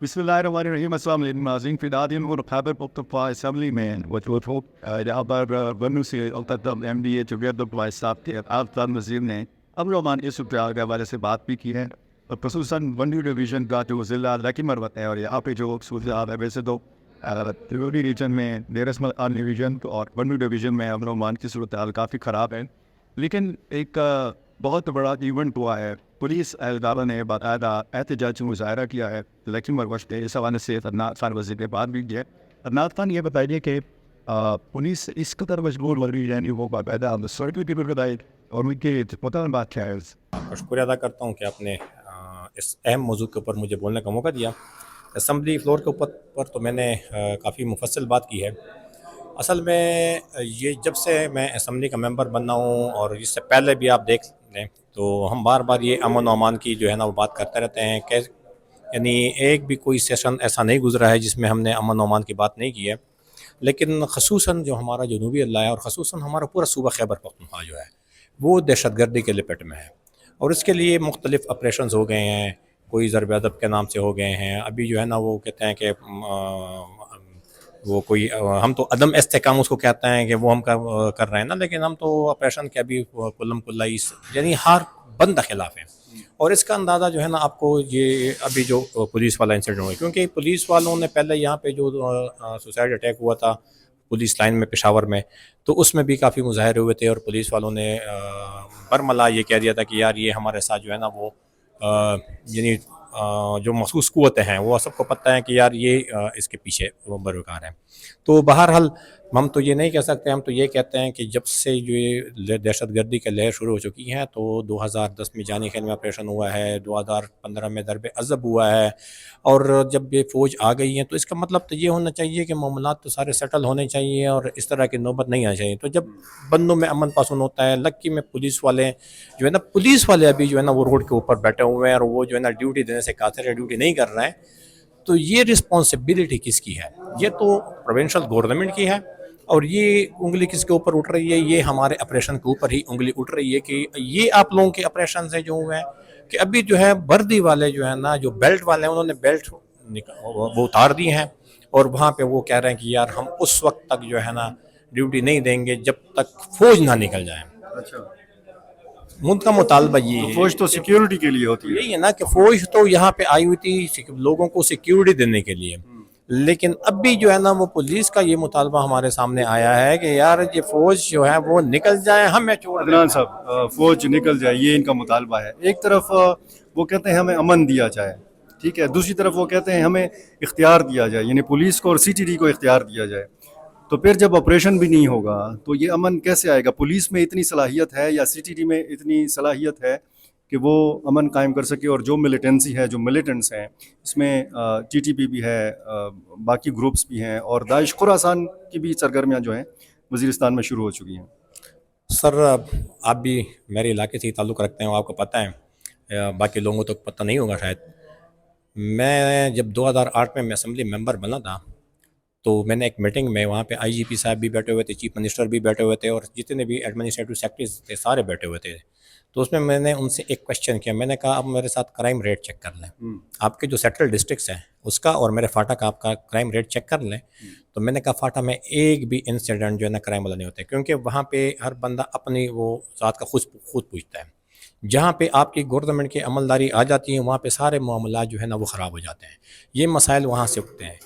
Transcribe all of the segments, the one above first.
بسم الله الرحمن الرحیم. السلام علیکم ناظرین. فدادین اور خیبر پختونخوا اسمبلی میں جہاں پر بنو سے ایم ڈی اے جوید بھائی صاحب کے آفتاب نذیر نے امن و امان کی صورتحال کے حوالے سے بات بھی کی ہے، اور خصوصاً ونڈو ڈویژن کا جو ضلع لکی مروت ہے، اور یہاں پہ جو صورتحال ہے ویسے تو تیوری ریجن میں دیر اسمل ڈویژن اور ونڈو ڈویژن میں امن و امان کی صورتحال کافی خراب ہے، لیکن ایک بہت بڑا ایونٹ ہوا ہے. پولیس اہلکاروں نے باقاعدہ احتجاج مظاہرہ کیا ہے لکی مروت پہ. اس حوالے سے عدنان خان وزیر نے بات بھی کی ہے. عدنان خان یہ بتائیے کہ پولیس اس قدر مجبور ہو رہی ہے وہ باقاعدہ سڑکوں کی بتائی، اور ان کی بات کیا ہے؟ شکریہ ادا کرتا ہوں کہ آپ نے اس اہم موضوع کے اوپر مجھے بولنے کا موقع دیا. اسمبلی فلور کے اوپر تو میں نے کافی مفصل بات کی ہے. اصل میں یہ جب سے میں اسمبلی کا ممبر بنا ہوں اور اس سے پہلے بھی آپ دیکھ لیں تو ہم بار بار یہ امن و امان کی جو ہے نا وہ بات کرتے رہتے ہیں کہ یعنی ایک بھی کوئی سیشن ایسا نہیں گزرا ہے جس میں ہم نے امن و امان کی بات نہیں کی ہے. لیکن خصوصاً جو ہمارا جنوبی علاقہ ہے اور خصوصاً ہمارا پورا صوبہ خیبر پختونخوا جو ہے وہ دہشت گردی کے لپٹ میں ہے، اور اس کے لیے مختلف آپریشنز ہو گئے ہیں. کوئی ضرب ادب کے نام سے ہو گئے ہیں. ابھی جو ہے نا وہ کہتے ہیں کہ وہ کوئی ہم تو عدم استحکام اس کو کہتے ہیں کہ وہ ہم کر رہے ہیں نا، لیکن ہم تو آپریشن کے ابھی کلم کلائی یعنی ہر بند خلاف ہیں. اور اس کا اندازہ جو ہے نا آپ کو یہ ابھی جو پولیس والا انسیڈنٹ ہوا، کیونکہ پولیس والوں نے پہلے یہاں پہ جو سوسائڈ اٹیک ہوا تھا پولیس لائن میں پشاور میں، تو اس میں بھی کافی مظاہرے ہوئے تھے، اور پولیس والوں نے برملا یہ کہہ دیا تھا کہ یار یہ ہمارے ساتھ جو ہے نا وہ یعنی جو مخصوص قوتیں ہیں وہ سب کو پتہ ہے کہ یار یہ اس کے پیچھے وہ بروکار ہیں. تو بہرحال ہم تو یہ نہیں کہہ سکتے، ہم تو یہ کہتے ہیں کہ جب سے جو یہ دہشت گردی کے لہر شروع ہو چکی ہیں تو 2010 میں جانی خیل میں آپریشن ہوا ہے، 2015 میں درب عزب ہوا ہے، اور جب یہ فوج آ گئی ہیں تو اس کا مطلب تو یہ ہونا چاہیے کہ معاملات تو سارے سیٹل ہونے چاہیے اور اس طرح کی نوبت نہیں آنا چاہیے. تو جب بندوں میں امن پاسون ہوتا ہے، لکی میں پولیس والے جو ہے نا پولیس والے ابھی جو ہے نا وہ روڈ کے اوپر بیٹھے ہوئے ہیں اور وہ جو ہے نا ڈیوٹی دینے سے قاصر ہے، ڈیوٹی نہیں کر رہے ہیں، تو یہ رسپانسبلٹی کس کی ہے؟ یہ تو پروونشل گورنمنٹ کی ہے. اور یہ انگلی کس کے اوپر اٹھ رہی ہے؟ یہ ہمارے آپریشن کے اوپر ہی انگلی اٹھ رہی ہے کہ یہ آپ لوگوں کے آپریشن سے جو ہوئے ہیں کہ ابھی جو ہے وردی والے جو ہے نا جو بیلٹ والے ہیں انہوں نے بیلٹ وہ اتار دی ہیں، اور وہاں پہ وہ کہہ رہے ہیں کہ یار ہم اس وقت تک جو ہے نا ڈیوٹی نہیں دیں گے جب تک فوج نہ نکل جائے. ان کا مطالبہ یہ ہے. فوج تو سیکیورٹی کے لیے ہوتی ہے. یہی ہے نا کہ فوج تو یہاں پہ آئی ہوئی تھی لوگوں کو سیکیورٹی دینے کے لیے، لیکن اب بھی جو ہے نا وہ پولیس کا یہ مطالبہ ہمارے سامنے آیا ہے کہ یار یہ فوج جو ہے وہ نکل جائے، ہمیں چھوڑ دیں. عدنان صاحب، فوج نکل جائے یہ ان کا مطالبہ ہے. ایک طرف وہ کہتے ہیں ہمیں امن دیا جائے، ٹھیک ہے، دوسری طرف وہ کہتے ہیں ہمیں اختیار دیا جائے، یعنی پولیس کو اور سی ٹی ڈی کو اختیار دیا جائے. تو پھر جب آپریشن بھی نہیں ہوگا تو یہ امن کیسے آئے گا؟ پولیس میں اتنی صلاحیت ہے یا سی ٹی ڈی میں اتنی صلاحیت ہے کہ وہ امن قائم کر سکے؟ اور جو ملیٹنسی ہے، جو ملیٹنٹس ہیں، اس میں ٹی ٹی پی بھی ہے، باقی گروپس بھی ہیں، اور داعش خراسان کی بھی سرگرمیاں جو ہیں وزیرستان میں شروع ہو چکی ہیں. سر آپ بھی میرے علاقے سے ہی تعلق رکھتے ہیں، آپ کو پتہ ہے، باقی لوگوں کو پتہ نہیں ہوگا شاید. میں جب 2008 میں اسمبلی ممبر بنا تھا تو میں نے ایک میٹنگ میں وہاں پہ آئی جی پی صاحب بھی بیٹھے ہوئے تھے، چیف منسٹر بھی بیٹھے ہوئے تھے، اور جتنے بھی ایڈمنسٹریٹو سیکرٹریز تھے سارے بیٹھے ہوئے تھے. تو اس میں نے ان سے ایک کویشچن کیا. میں نے کہا آپ میرے ساتھ کرائم ریٹ چیک کر لیں، آپ کے جو سیٹل ڈسٹرکٹس ہیں اس کا اور میرے فاٹا کا آپ کا کرائم ریٹ چیک کر لیں. تو میں نے کہا فاٹا میں ایک بھی انسیڈنٹ جو ہے نا کرائم والا نہیں ہوتا ہے، کیونکہ وہاں پہ ہر بندہ اپنی وہ ذات کا خود پوچھتا ہے. جہاں پہ آپ کی گورنمنٹ کی عملداری آ جاتی ہے وہاں پہ سارے معاملات جو ہے نا وہ خراب ہو جاتے ہیں. یہ مسائل وہاں سے اٹھتے ہیں.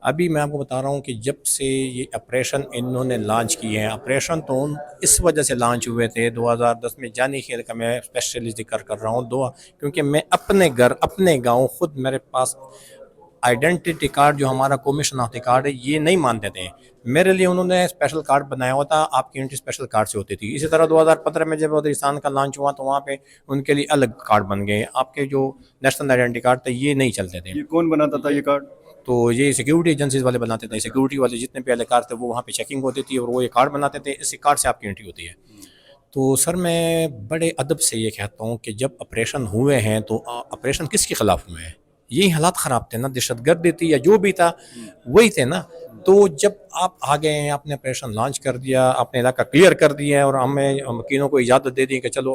ابھی میں آپ کو بتا رہا ہوں کہ جب سے یہ آپریشن انہوں نے لانچ کیے ہیں، آپریشن تو اس وجہ سے لانچ ہوئے تھے 2010 میں جانی خیل کا میں اسپیشلی ذکر کر رہا ہوں کیونکہ میں اپنے گھر اپنے گاؤں خود میرے پاس آئیڈینٹی کارڈ جو ہمارا قومی شناختی کارڈ ہے یہ نہیں مانتے تھے. میرے لیے انہوں نے اسپیشل کارڈ بنایا ہوا تھا، آپ کی انٹری اسپیشل کارڈ سے ہوتی تھی. اسی طرح 2015 میں جب وزیرستان کا لانچ ہوا تو وہاں پہ ان کے لیے الگ کارڈ بن گئے. آپ کے جو نیشنل آئیڈینٹی کارڈ تھے یہ نہیں چلتے تھے. یہ کون بناتا تھا یہ کارڈ؟ تو یہ سیکیورٹی ایجنسیز والے بناتے تھے. سیکیورٹی والے جتنے بھی اہلکار تھے وہ وہاں پہ چیکنگ ہوتی تھی اور وہ یہ کارڈ بناتے تھے، اس کارڈ سے آپ کی انٹری ہوتی ہے. تو سر میں بڑے ادب سے یہ کہتا ہوں کہ جب آپریشن ہوئے ہیں تو آپریشن کس کے خلاف ہوئے ہیں؟ یہی حالات خراب تھے نا، دہشت گردی تھی یا جو بھی تھا وہی تھے نا. تو جب آپ آگے ہیں، آپ نے آپریشن لانچ کر دیا، آپ نے علاقہ کلیئر کر دیا اور ہمیں مکینوں کو اجازت دے دی کہ چلو